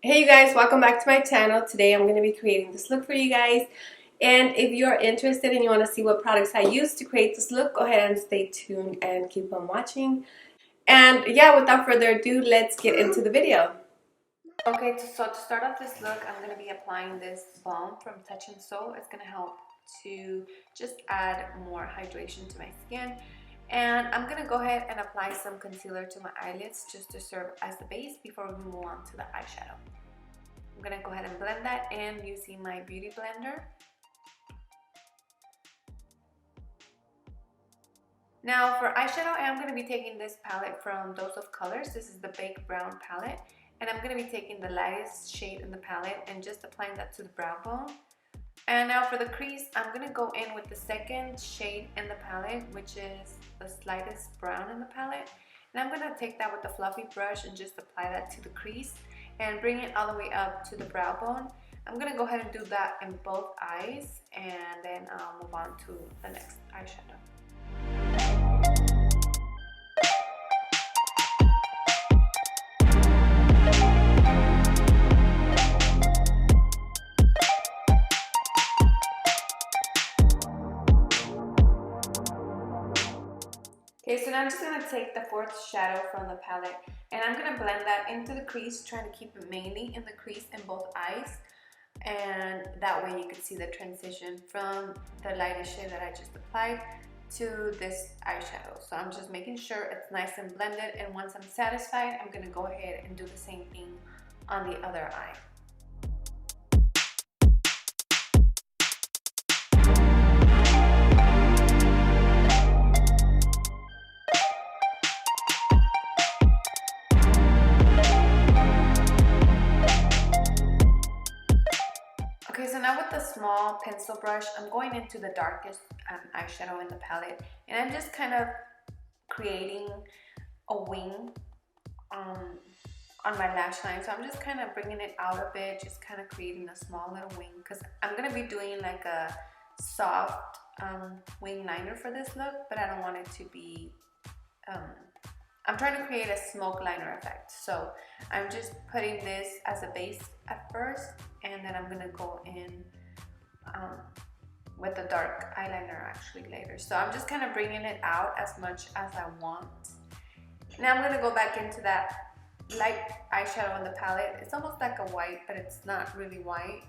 Hey you guys, welcome back to my channel. Today I'm going to be creating this look for you guys. And if you're interested and you want to see what products I use to create this look, go ahead and stay tuned and keep on watching. And yeah, without further ado, let's get into the video. Okay, so to start off this look, I'm going to be applying this balm from xoxo. It's going to help to just add more hydration to my skin. And I'm going to go ahead and apply some concealer to my eyelids just to serve as the base before we move on to the eyeshadow. I'm going to go ahead and blend that in using my beauty blender. Now for eyeshadow, I am going to be taking this palette from Dose of Colors. This is the Baked Brown palette. And I'm going to be taking the lightest shade in the palette and just applying that to the brow bone. And now for the crease, I'm going to go in with the second shade in the palette, which is the slightest brown in the palette. And I'm going to take that with the fluffy brush and just apply that to the crease and bring it all the way up to the brow bone. I'm going to go ahead and do that in both eyes, and then I'll move on to the next eyeshadow. Okay, so now I'm just going to take the fourth shadow from the palette and I'm going to blend that into the crease, trying to keep it mainly in the crease in both eyes. And that way you can see the transition from the lightest shade that I just applied to this eyeshadow. So I'm just making sure it's nice and blended, and once I'm satisfied, I'm going to go ahead and do the same thing on the other eye. Okay, so now with the small pencil brush, I'm going into the darkest eyeshadow in the palette, and I'm just kind of creating a wing on my lash line. So I'm just kind of bringing it out a bit, just kind of creating a small little wing, because I'm going to be doing like a soft wing liner for this look, but I don't want it to be, I'm trying to create a smoke liner effect. So I'm just putting this as a base at first, and then I'm gonna go in with the dark eyeliner actually later. So I'm just kind of bringing it out as much as I want. Now I'm gonna go back into that light eyeshadow in the palette. It's almost like a white, but it's not really white.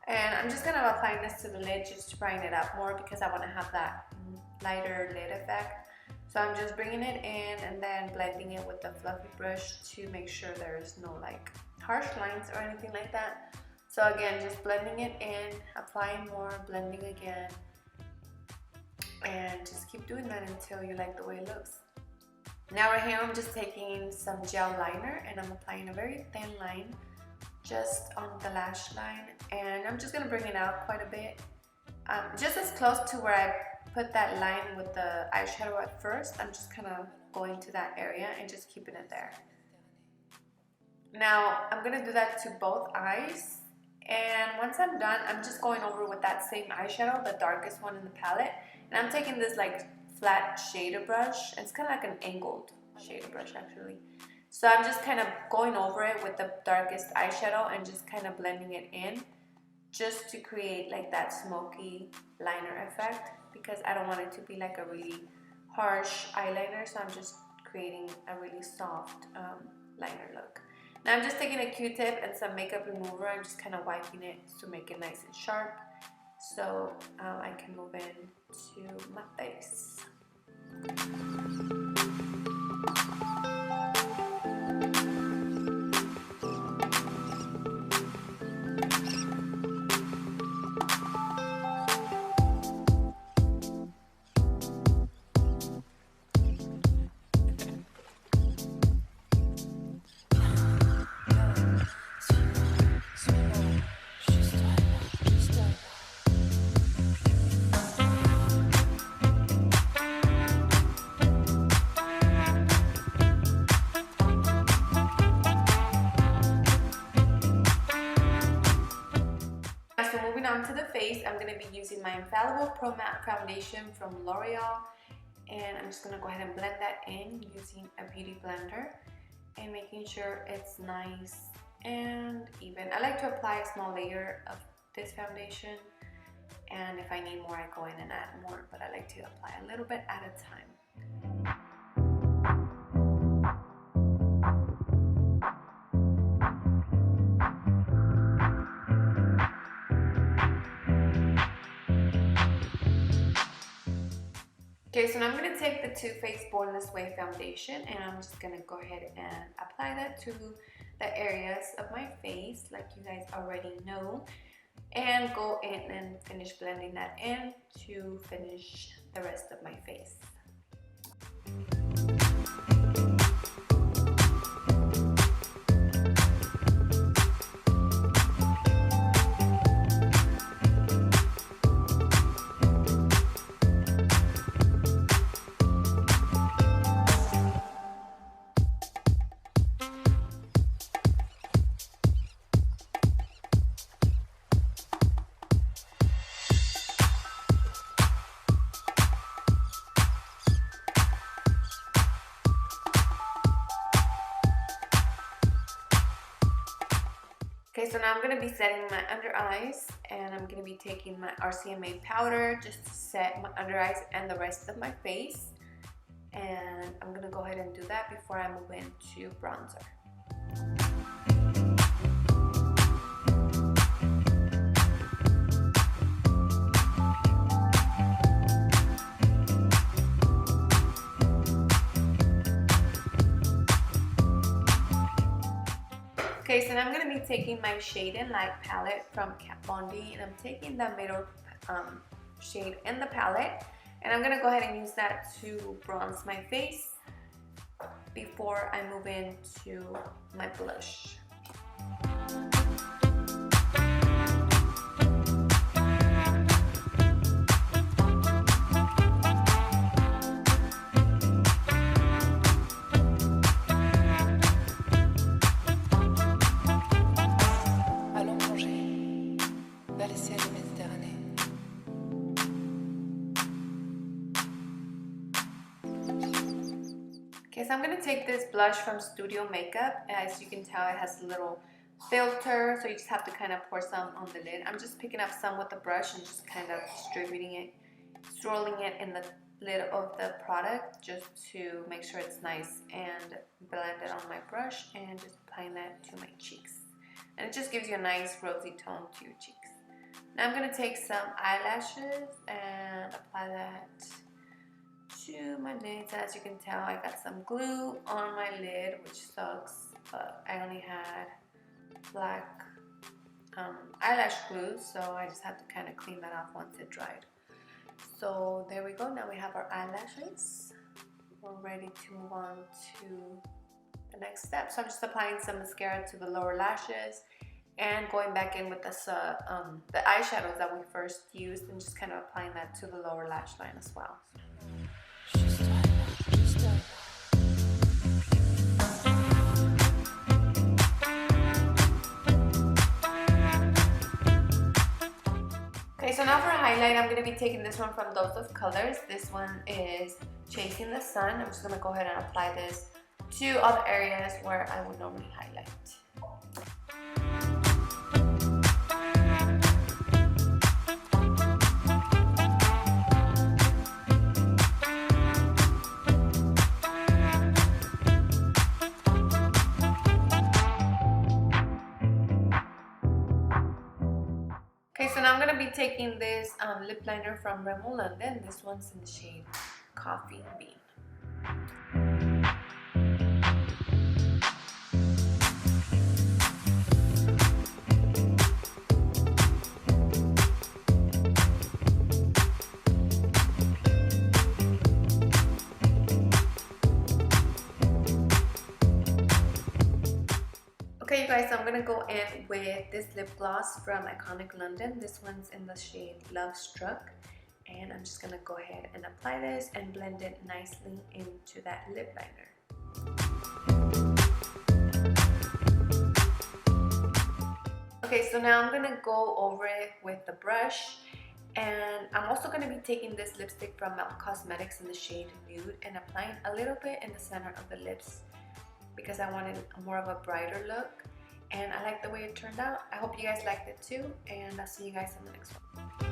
And I'm just gonna apply this to the lid just to brighten it up more, because I want to have that lighter lid effect. So I'm just bringing it in and then blending it with the fluffy brush to make sure there's no like harsh lines or anything like that. So again, just blending it in, applying more, blending again, and just keep doing that until you like the way it looks. Now right here, I'm just taking some gel liner and I'm applying a very thin line just on the lash line, and I'm just gonna bring it out quite a bit, just as close to where I put that line with the eyeshadow at first. I'm just kind of going to that area and just keeping it there. Now I'm gonna do that to both eyes, and once I'm done, I'm just going over with that same eyeshadow, the darkest one in the palette, and I'm taking this like flat shader brush. It's kind of like an angled shader brush actually. So I'm just kind of going over it with the darkest eyeshadow and just kind of blending it in, just to create like that smoky liner effect, because I don't want it to be like a really harsh eyeliner. So I'm just creating a really soft liner look. Now I'm just taking a Q-tip and some makeup remover. I'm just kind of wiping it to make it nice and sharp, so I can move in to my face. On to the face, I'm going to be using my Infallible Pro Matte Foundation from L'Oreal, and I'm just going to go ahead and blend that in using a beauty blender and making sure it's nice and uneven. I like to apply a small layer of this foundation, and if I need more I go in and add more, but I like to apply a little bit at a time. Okay, so now I'm going to take the Too Faced Born This Way foundation, and I'm just going to go ahead and apply that to the areas of my face, like you guys already know, and go in and finish blending that in to finish the rest of my face. Okay, so now I'm going to be setting my under eyes, and I'm going to be taking my RCMA powder just to set my under eyes and the rest of my face. And I'm going to go ahead and do that before I move into bronzer. Okay, so now I'm going to be taking my Shade and Light palette from Kat Von D, and I'm taking the middle shade in the palette, and I'm going to go ahead and use that to bronze my face before I move into my blush. Okay, so I'm going to take this blush from Studio Makeup. As you can tell, it has a little filter, so you just have to kind of pour some on the lid. I'm just picking up some with the brush and just kind of distributing it, swirling it in the lid of the product just to make sure it's nice and blend it on my brush, and just applying that to my cheeks. And it just gives you a nice rosy tone to your cheeks. Now I'm going to take some eyelashes and apply that to my lids. As you can tell, I got some glue on my lid, which sucks, but I only had black eyelash glue, so I just had to kind of clean that off once it dried. So there we go. Now we have our eyelashes. We're ready to move on to the next step. So I'm just applying some mascara to the lower lashes and going back in with the eyeshadows that we first used, and just kind of applying that to the lower lash line as well. Okay, so now for a highlight, I'm going to be taking this one from Dose of Colors. This one is Chasing the Sun. I'm just going to go ahead and apply this to all the areas where I would normally highlight. Okay, so now I'm going to be taking this lip liner from Rimmel London. This one's in the shade Coffee Bean. Okay, you guys, so I'm going to go in with this lip gloss from Iconic London. This one's in the shade Love Struck. And I'm just going to go ahead and apply this and blend it nicely into that lip liner. Okay, so now I'm going to go over it with the brush. And I'm also going to be taking this lipstick from Melt Cosmetics in the shade Nude and applying a little bit in the center of the lips, because I wanted more of a brighter look. and I like the way it turned out. I hope you guys liked it too, and I'll see you guys in the next one.